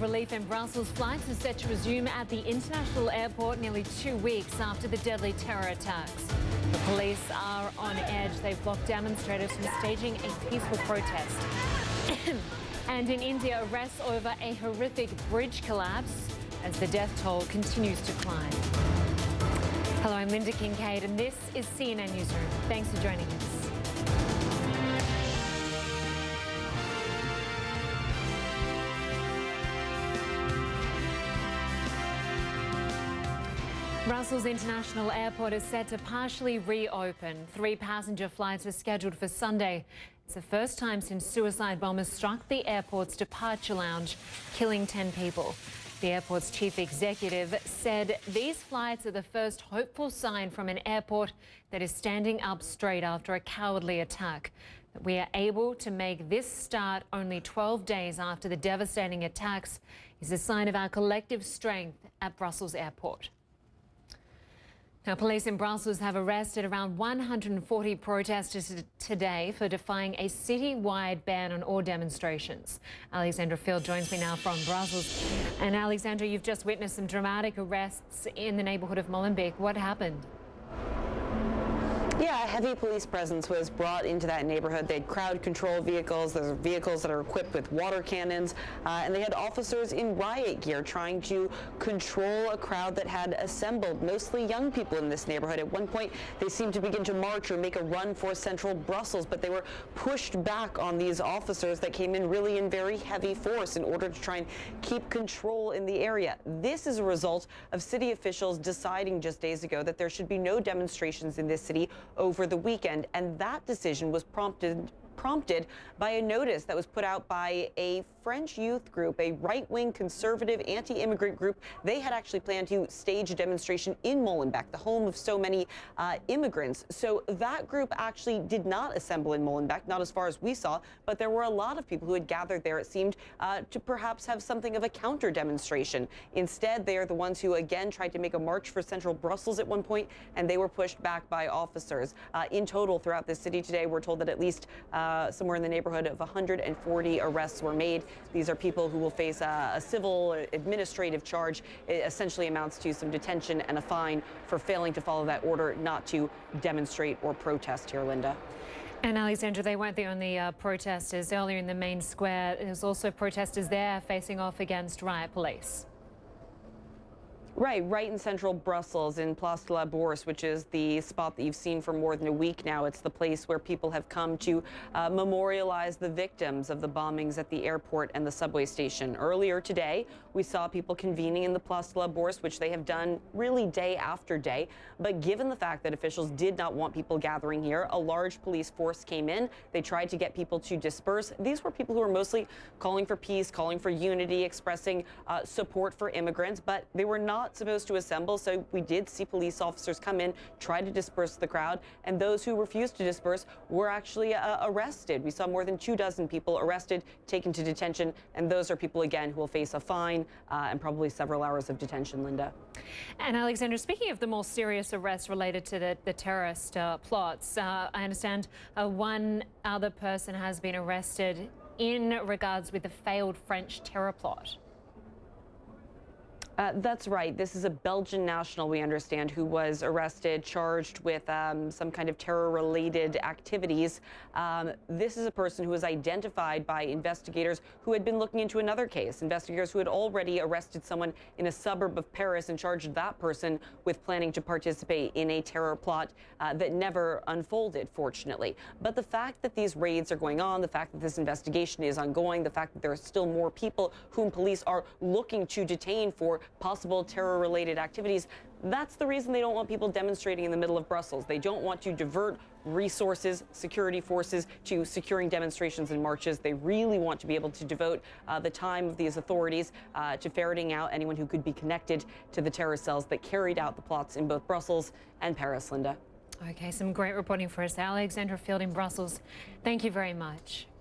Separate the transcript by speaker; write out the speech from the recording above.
Speaker 1: of relief in Brussels. Flights are set to resume at the international airport nearly 2 weeks after the deadly terror attacks. The police are on edge. They've blocked demonstrators from staging a peaceful protest. And in India, arrests over a horrific bridge collapse as the death toll continues to climb. Hello, I'm Lynda Kinkade, and this is CNN Newsroom. Thanks for joining us. Brussels International Airport is set to partially reopen. 3 passenger flights are scheduled for Sunday. It's the first time since suicide bombers struck the airport's departure lounge, killing 10 people. The airport's chief executive said these flights are the first hopeful sign from an airport that is standing up straight after a cowardly attack. That we are able to make this start only 12 days after the devastating attacks is a sign of our collective strength at Brussels Airport. Now, police in Brussels have arrested around 140 protesters today for defying a city-wide ban on all demonstrations. Alexandra Field joins me now from Brussels. And Alexandra, you've just witnessed some dramatic arrests in the neighbourhood of Molenbeek. What happened?
Speaker 2: Yeah, a heavy police presence was brought into that neighborhood. They had crowd control vehicles. There's vehicles that are equipped with water cannons, and they had officers in riot gear trying to control a crowd that had assembled, mostly young people in this neighborhood. At one point, they seemed to begin to march or make a run for central Brussels, but they were pushed back on these officers that came in really in very heavy force in order to try and keep control in the area. This is a result of city officials deciding just days ago that there should be no demonstrations in this city over the weekend, and that decision was prompted by a notice that was put out by a French youth group, a right-wing conservative anti-immigrant group. They had actually planned to stage a demonstration in Molenbeek, the home of so many immigrants. So that group actually did not assemble in Molenbeek, not as far as we saw, but there were a lot of people who had gathered there, it seemed, to perhaps have something of a counter demonstration. Instead, they are the ones who again tried to make a march for central Brussels at one point, and they were pushed back by officers. In total, throughout the city today, we're told that at least somewhere in the neighborhood of 140 arrests were made. These are people who will face a civil administrative charge. It essentially amounts to some detention and a fine for failing to follow that order not to demonstrate or protest here, Lynda.
Speaker 1: And Alexandra, they weren't the only protesters. Earlier in the main square, there's also protesters there facing off against riot police.
Speaker 2: Right in central Brussels in Place de la Bourse, which is the spot that you've seen for more than a week now. It's the place where people have come to memorialize the victims of the bombings at the airport and the subway station. Earlier today, we saw people convening in the Place de la Bourse, which they have done really day after day. But given the fact that officials did not want people gathering here, a large police force came in. They tried to get people to disperse. These were people who were mostly calling for peace, calling for unity, expressing support for immigrants, but they were not supposed to assemble, so we did see police officers come in, try to disperse the crowd, and those who refused to disperse were actually arrested. We saw more than 24 people arrested, taken to detention, and those are people, again, who will face a fine and probably several hours of detention, Lynda.
Speaker 1: And Alexandra, speaking of the more serious arrests related to the terrorist plots, I understand one other person has been arrested in regards with the failed French terror plot.
Speaker 2: That's right. This is a Belgian national, we understand, who was arrested, charged with some kind of terror-related activities. This is a person who was identified by investigators who had been looking into another case. Investigators who had already arrested someone in a suburb of Paris and charged that person with planning to participate in a terror plot that never unfolded, fortunately. But the fact that these raids are going on, the fact that this investigation is ongoing, the fact that there are still more people whom police are looking to detain for possible terror-related activities, that's the reason they don't want people demonstrating in the middle of Brussels. They don't want to divert resources, security forces, to securing demonstrations and marches. They really want to be able to devote the time of these authorities to ferreting out anyone who could be connected to the terror cells that carried out the plots in both Brussels and Paris, Lynda.
Speaker 1: Okay, some great reporting for us. Alexandra Field in Brussels. Thank you very much.